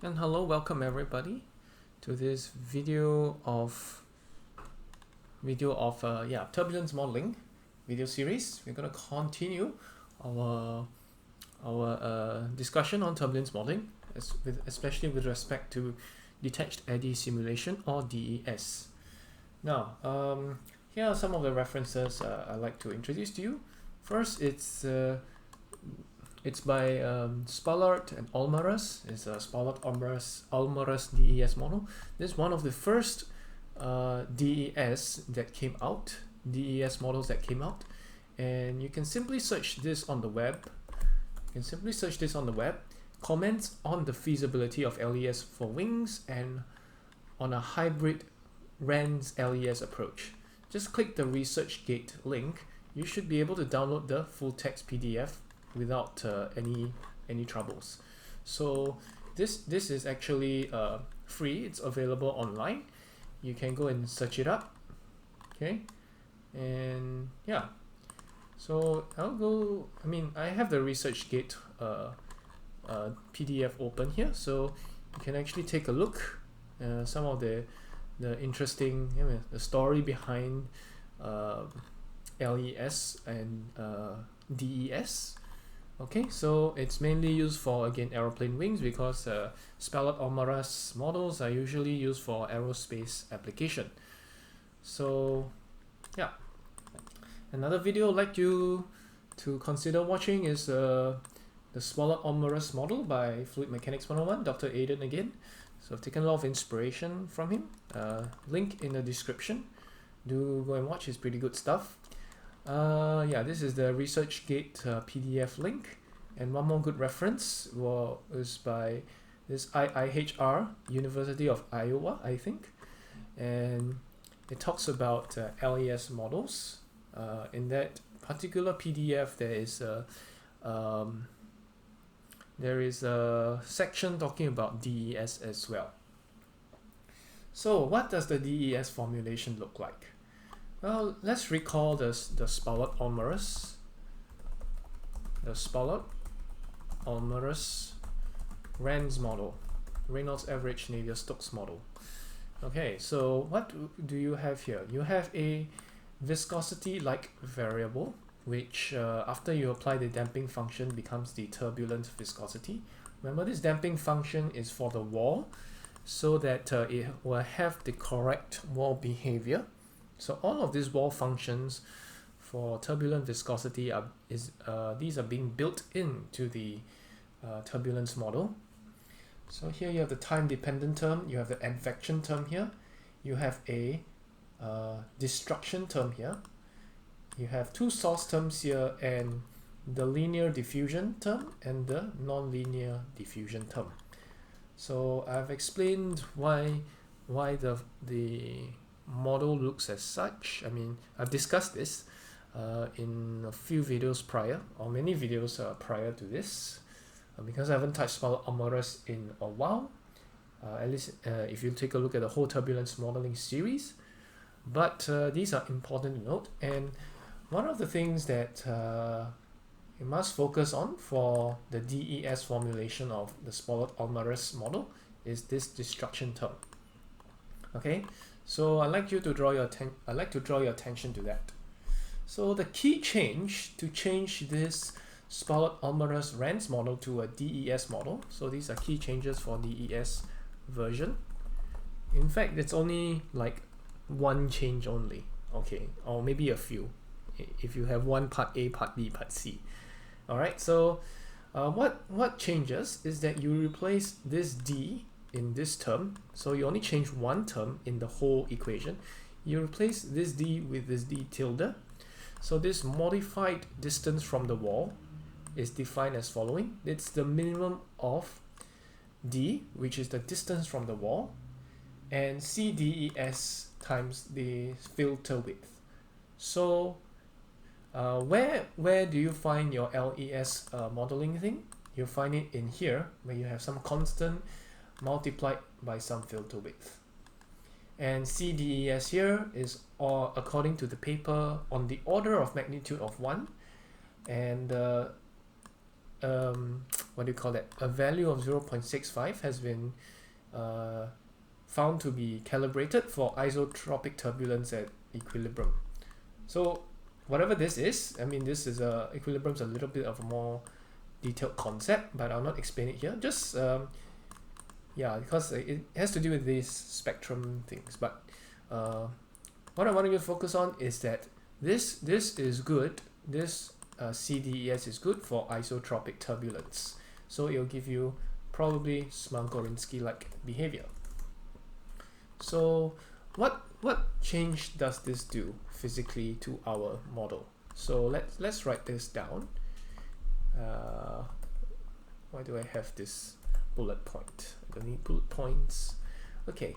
And hello, welcome everybody to this video of turbulence modeling video series. We're going to continue our discussion on turbulence modeling, especially with respect to detached eddy simulation, or DES. Now, here are some of the references I'd like to introduce to you. First, it's by Spalart and Allmaras. It's a Spalart Allmaras DES model. This is one of the first DES models that came out, and you can simply search this on the web. Comments on the feasibility of LES for wings and on a hybrid RANS LES approach. Just click the ResearchGate link. You should be able to download the full text PDF without any troubles. So this is actually free. It's available online. You can go and search it up. Okay, and yeah. So I have the ResearchGate PDF open here, so you can actually take a look. Some of the interesting, the story behind LES and DES. Okay, so it's mainly used for, again, aeroplane wings, because Spalart Allmaras models are usually used for aerospace application. So yeah, another video I'd like you to consider watching is the Spalart Allmaras model by Fluid Mechanics 101, Dr. Aiden again. So I've taken a lot of inspiration from him. Link in the description. Do go and watch, it's pretty good stuff. Yeah, this is the ResearchGate PDF link, and one more good reference is by this IIHR, University of Iowa, I think, and it talks about LES models. In that particular PDF, there is a section talking about DES as well. So what does the DES formulation look like? Well, let's recall the Spalart Allmaras RANS model, Reynolds Average Navier-Stokes model. Okay, so what do you have here? You have a viscosity-like variable, which after you apply the damping function becomes the turbulent viscosity. Remember, this damping function is for the wall, so that it will have the correct wall behavior. So all of these wall functions for turbulent viscosity these are being built into the turbulence model. So here you have the time-dependent term, you have the advection term here, you have a destruction term here, you have two source terms here, and the linear diffusion term and the non-linear diffusion term. So I've explained why the model looks as such. I've discussed this in a few videos prior, or many videos prior to this, because I haven't touched Spalart Allmaras in a while, at least if you take a look at the whole turbulence modeling series. But these are important to note, and one of the things that you must focus on for the DES formulation of the Spalart Allmaras model is this destruction term. Okay, so I'd like to draw your attention to that. So the key change to change this Spalart Allmaras RANS model to a DES model, so these are key changes for DES version. In fact, it's only like one change only, okay, or maybe a few if you have one part A, part B, part C. Alright, so what changes is that you replace this D in this term, so you only change one term in the whole equation. You replace this D with this D tilde. So this modified distance from the wall is defined as following. It's the minimum of D, which is the distance from the wall, and CDES times the filter width. So where do you find your LES modeling thing? You find it in here, where you have some constant multiplied by some filter width. And CDES here is, according to the paper, on the order of magnitude of 1, and what do you call that, a value of 0.65 has been found to be calibrated for isotropic turbulence at equilibrium. So whatever this is, I mean, this is equilibrium is a little bit of a more detailed concept, but I'll not explain it here. Just yeah, because it has to do with these spectrum things. But what I want you to focus on is that this is good. This CDES is good for isotropic turbulence. So it'll give you probably Smagorinsky-like behavior. So what change does this do physically to our model? So let's write this down. Why do I have this bullet point? I don't need bullet points. Okay,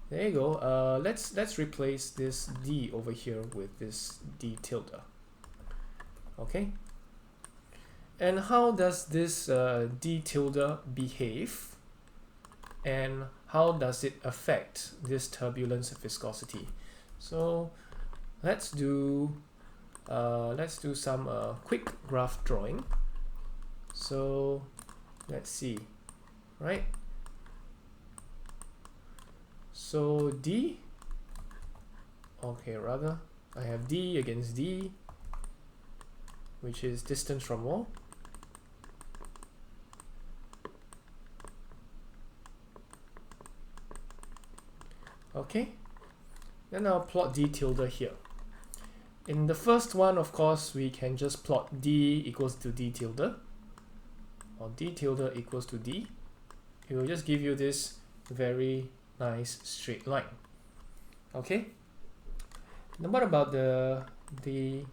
there you go. Let's replace this D over here with this D tilde. Okay. And how does this D tilde behave? And how does it affect this turbulence viscosity? So let's do some quick graph drawing. So let's see, right? So D, okay, rather I have D against D, which is distance from wall. Okay, then I'll plot D tilde here. In the first one, of course, we can just plot D equals to D tilde, or D tilde equals to D. It will just give you this very nice straight line. Okay. Now what about the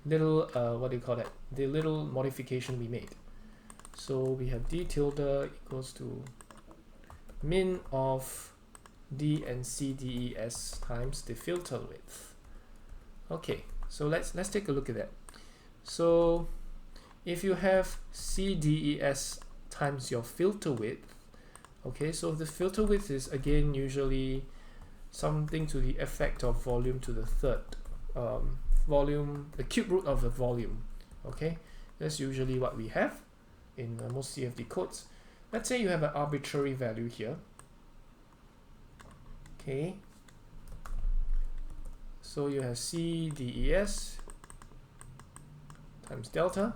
little what do you call that? The little modification we made. So we have D tilde equals to min of D and CDES times the filter width. Okay, so let's take a look at that. So if you have CDES times your filter width, okay, so the filter width is again usually something to the effect of volume to the third volume, the cube root of the volume. Okay, that's usually what we have in most CFD codes. Let's say you have an arbitrary value here. Okay, so you have CDES times delta.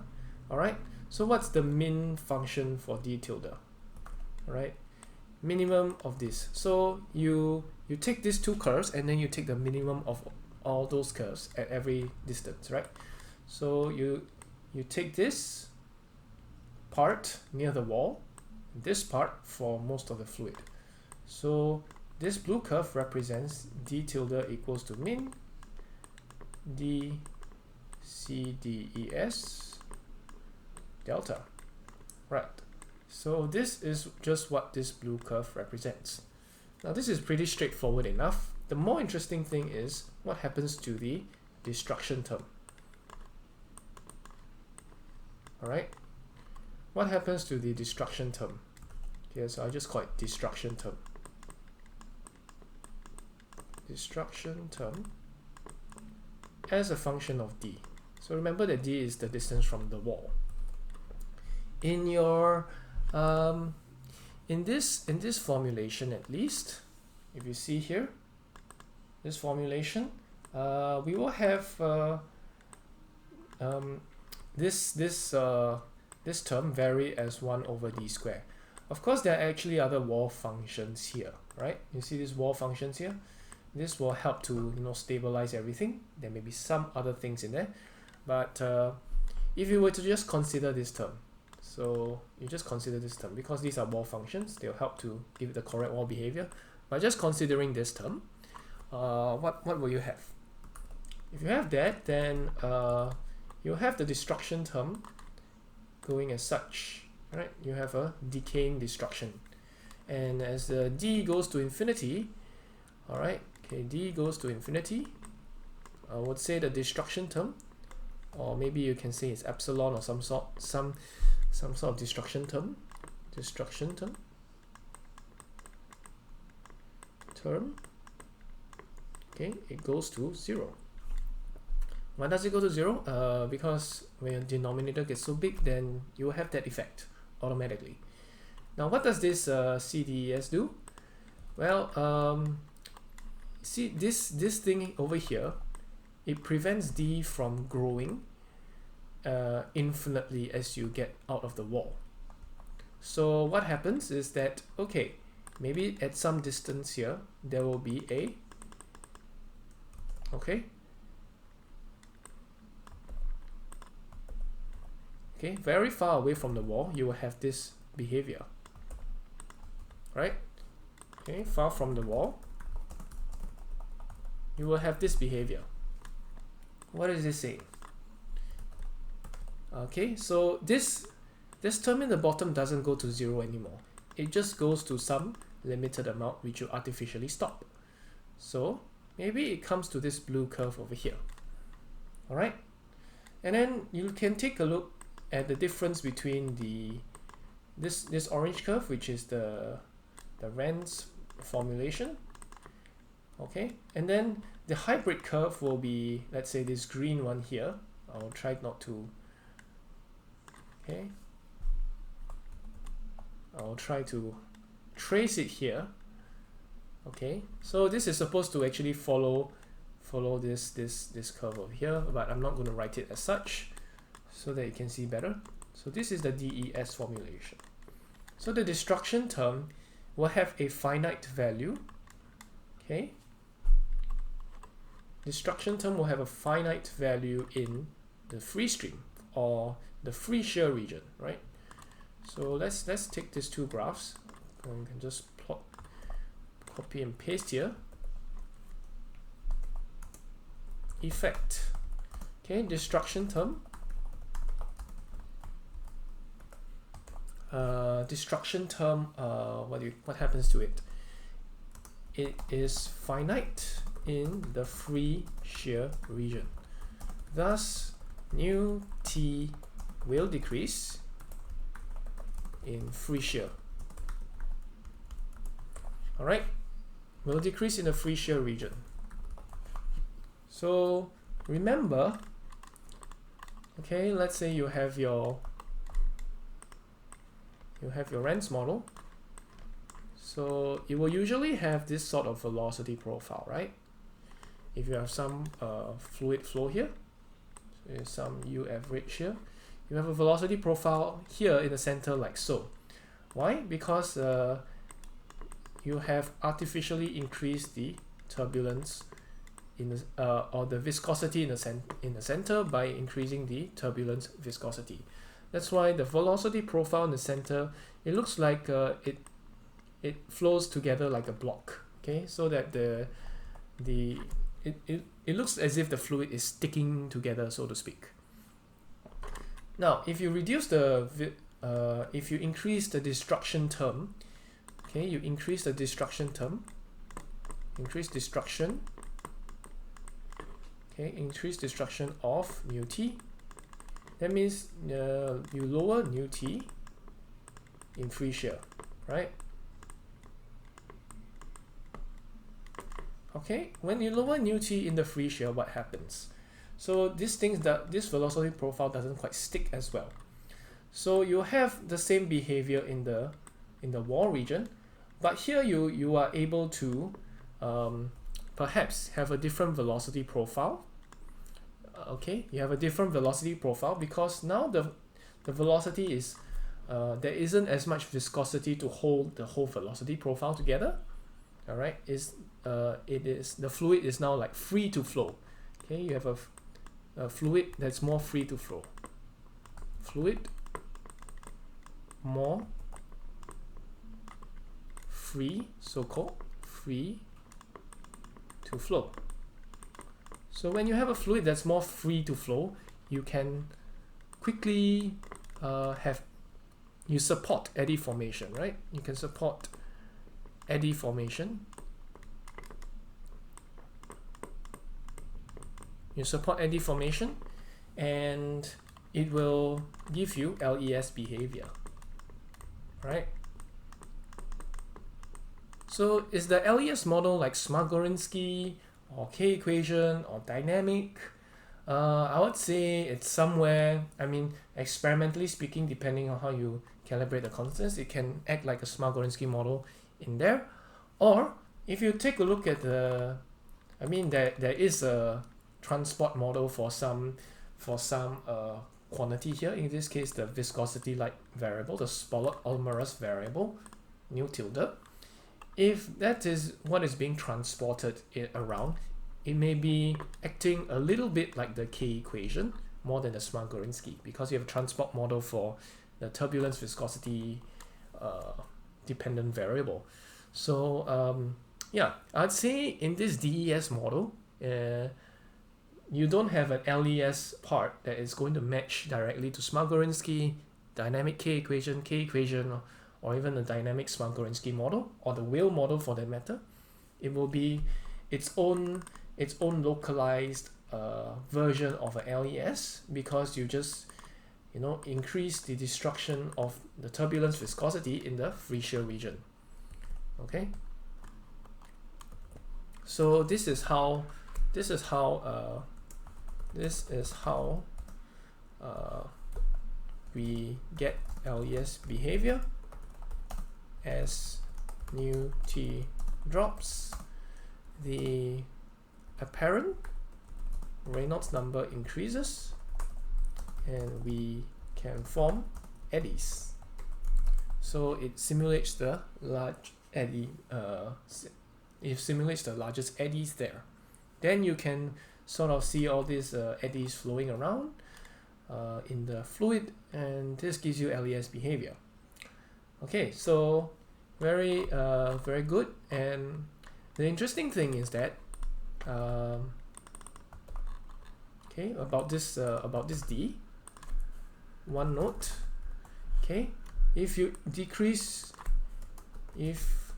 All right, so what's the min function for D tilde? All right, minimum of this. So you take these two curves and then you take the minimum of all those curves at every distance, right? So you take this part near the wall, this part for most of the fluid. So this blue curve represents D tilde equals to min D CDES delta, right? So this is just what this blue curve represents. Now this is pretty straightforward enough. The more interesting thing is what happens to the destruction term. Alright, what happens to the destruction term? Okay, so I'll just call it destruction term. Destruction term as a function of D. So remember that D is the distance from the wall. In your in this formulation, at least, if you see here, this formulation, we will have this term vary as 1 over D squared. Of course, there are actually other wall functions here, right? You see these wall functions here. This will help to stabilize everything. There may be some other things in there, but if you were to just consider this term, so you just consider this term because these are wall functions, they'll help to give it the correct wall behavior. By just considering this term, what will you have? If you have that, then you'll have the destruction term going as such, right? You have a decaying destruction, and as the D goes to infinity, all right, okay, D goes to infinity, I would say the destruction term, or maybe you can say it's epsilon or some sort of destruction term, okay, it goes to 0. Why does it go to 0? Because when your denominator gets so big, then you will have that effect automatically. Now what does this CDES do? Well, see this thing over here, it prevents D from growing infinitely as you get out of the wall. So what happens is that, okay, maybe at some distance here there will be a, okay, very far away from the wall you will have this behavior, right? Okay, far from the wall you will have this behavior. What is this saying? Okay, so this term in the bottom doesn't go to 0 anymore. It just goes to some limited amount which you artificially stop. So maybe it comes to this blue curve over here. Alright? And then you can take a look at the difference between this orange curve, which is the Rand's formulation. Okay, and then the hybrid curve will be, let's say, this green one here. I'll try not to, okay, I'll try to trace it here. Okay, so this is supposed to actually follow this curve over here, but I'm not going to write it as such so that you can see better. So this is the DES formulation. So the destruction term will have a finite value. Okay, destruction term will have a finite value in the free stream or the free shear region, right? So let's take these two graphs and we can just plot, copy and paste here. Effect. Okay, destruction term. What happens to it? It is finite in the free shear region. Thus, nu T will decrease in free shear. Alright, will decrease in the free shear region. So remember, okay, let's say you have your Rand's model. So it will usually have this sort of velocity profile, right? If you have some fluid flow here, so some U average here, you have a velocity profile here in the center like so. Why? Because you have artificially increased the turbulence in the, or the viscosity in the center by increasing the turbulence viscosity. That's why the velocity profile in the center, it looks like it flows together like a block. Okay, so that it looks as if the fluid is sticking together, so to speak. Now, if you reduce if you increase the destruction term, okay, you increase the destruction term, increase destruction of nu T. That means you lower nu T in free shear, right? Okay, when you lower nu T in the free shear, what happens? So this velocity profile doesn't quite stick as well. So you have the same behavior in the wall region, but here you are able to perhaps have a different velocity profile. Okay, you have a different velocity profile because now the velocity is there isn't as much viscosity to hold the whole velocity profile together. All right, the fluid is now like free to flow. Okay, you have a fluid that's more free to flow. Fluid more free, so-called free to flow. So when you have a fluid that's more free to flow, you can quickly you support eddy formation, right? You can support eddy formation. You support eddy formation and it will give you LES behavior, right? So is the LES model like Smagorinsky or KEquation or dynamic? I would say it's somewhere, I mean, experimentally speaking, depending on how you calibrate the constants, it can act like a Smagorinsky model in there. Or if you take a look at the, I mean, there is a transport model for some quantity here. In this case, the viscosity like variable, the Spalart Allmaras variable, nu tilde. If that is what is being transported around, it may be acting a little bit like the KEquation more than the Smagorinsky, because you have a transport model for the turbulence viscosity dependent variable. So yeah, I'd say in this DES model, you don't have an LES part that is going to match directly to Smagorinsky, dynamic KEquation, or even the dynamic Smagorinsky model, or the whale model for that matter. It will be its own localized version of a LES, because you just increase the destruction of the turbulence viscosity in the free shear region. Okay, so this is how we get LES behavior. As nu t drops, the apparent Reynolds number increases, and we can form eddies. So it simulates the large eddy. It simulates the largest eddies there. Then you can sort of see all these eddies flowing around in the fluid, and this gives you LES behavior. Okay, so very good. And the interesting thing is that okay, about this D, one note. Okay, if you decrease, if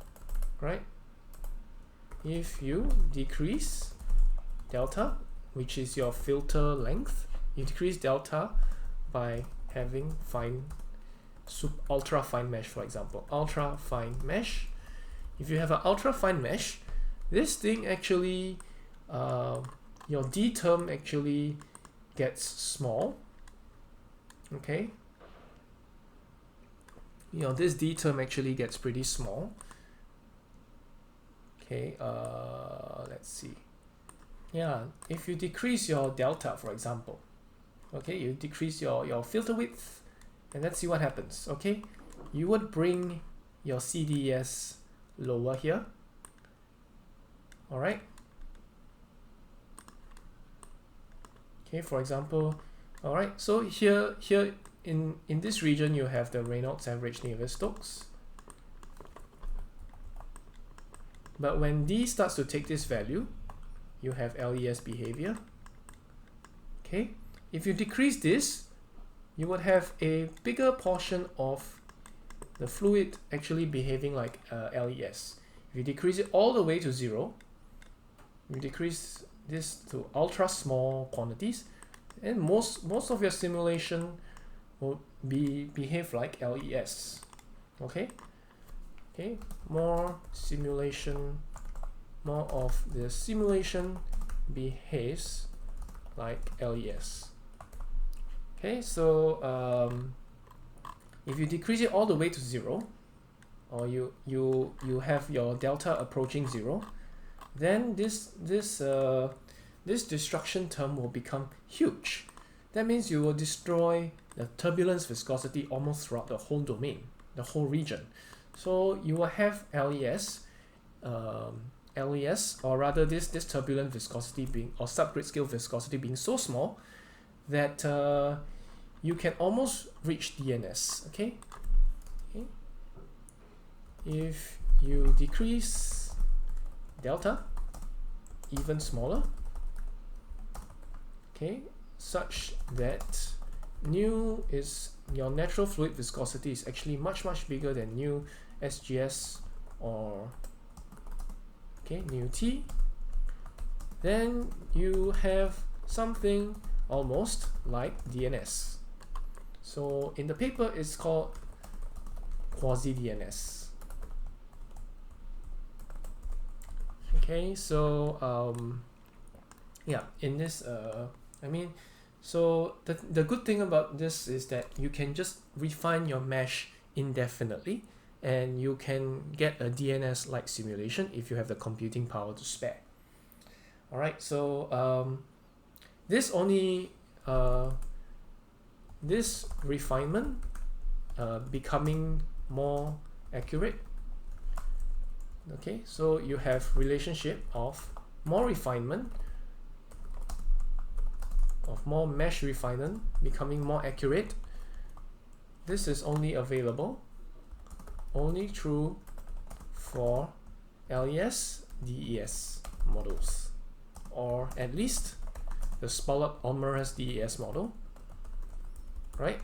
you decrease delta, which is your filter length, you decrease delta by having ultra fine mesh, for example, ultra fine mesh. If you have an ultra fine mesh, this thing actually, your D term actually gets small. Okay, this D term actually gets pretty small. Okay, let's see. Yeah, if you decrease your delta, for example, okay, you decrease your filter width, and let's see what happens. Okay, you would bring your CDS lower here. All right. Okay, for example, all right. So here in this region, you have the Reynolds average Navier-Stokes. But when D starts to take this value, you have LES behavior. Okay, if you decrease this, you would have a bigger portion of the fluid actually behaving like LES. If you decrease it all the way to 0, you decrease this to ultra small quantities, and most of your simulation will behave like LES. Okay, more of the simulation behaves like LES. Okay, so if you decrease it all the way to 0, or you have your delta approaching 0, then this destruction term will become huge. That means you will destroy the turbulence viscosity almost throughout the whole domain, the whole region. So you will have LES, or rather this turbulent viscosity being, or subgrid scale viscosity being so small that you can almost reach DNS. Okay, if you decrease delta even smaller, okay, such that nu is your natural fluid viscosity is actually much bigger than nu SGS or nu T, then you have something almost like DNS. So in the paper, it's called quasi-DNS. Okay, so yeah, in this I mean, so the good thing about this is that you can just refine your mesh indefinitely, and you can get a DNS-like simulation if you have the computing power to spare. All right, so this refinement becoming more accurate. Okay, so you have relationship of more refinement, of more mesh refinement becoming more accurate. This is only available only true for LES, DES models, or at least the Spalart Allmaras DES model, right?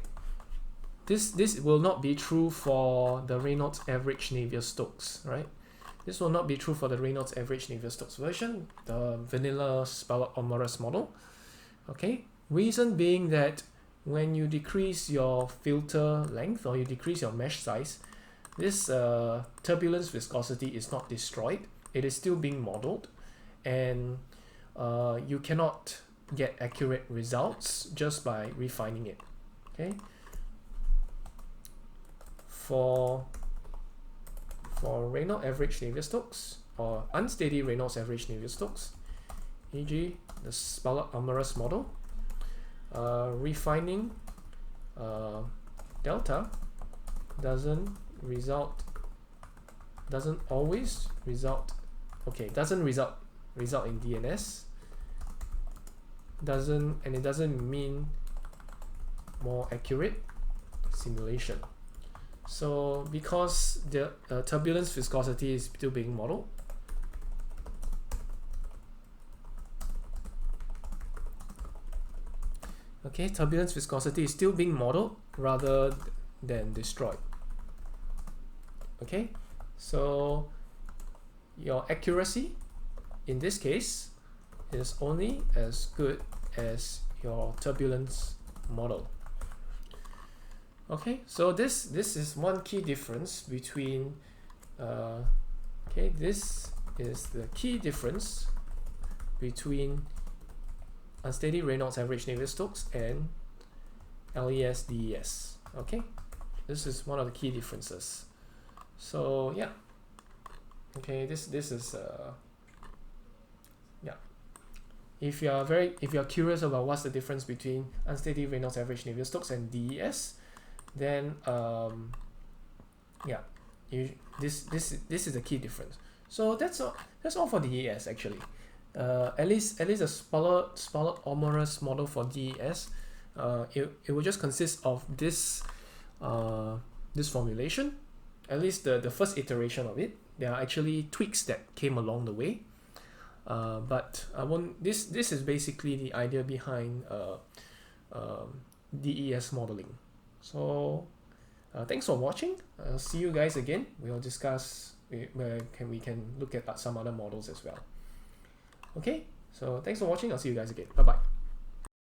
This will not be true for the Reynolds average Navier-Stokes, right? This will not be true for the Reynolds average Navier-Stokes version, the vanilla Spalart Allmaras model. Okay, reason being that when you decrease your filter length or you decrease your mesh size, this turbulence viscosity is not destroyed. It is still being modeled, and you cannot get accurate results just by refining it. Okay, for Reynolds average Navier-Stokes or unsteady Reynolds average Navier-Stokes, e.g. the Spalart Allmaras model, refining delta doesn't always result in DNS, and it doesn't mean more accurate simulation. So because the turbulence viscosity is still being modeled, okay, turbulence viscosity is still being modeled rather than destroyed. Okay, so your accuracy in this case is only as good as your turbulence model. Okay, so this is one key difference between this is the key difference between unsteady Reynolds average Navier-Stokes and LES DES. Okay, this is one of the key differences. So yeah, okay, this is yeah. If you are curious about what's the difference between unsteady Reynolds average Navier-Stokes and DES, then yeah, this is a key difference. So that's all for DES actually. At least the Spalart Allmaras model for DES, it will just consist of this formulation. At least the first iteration of it. There are actually tweaks that came along the way, but I won't. This is basically the idea behind DES modeling. So thanks for watching. I'll see you guys again. We'll discuss where we can look at some other models as well. Okay, so thanks for watching. I'll see you guys again. Bye bye.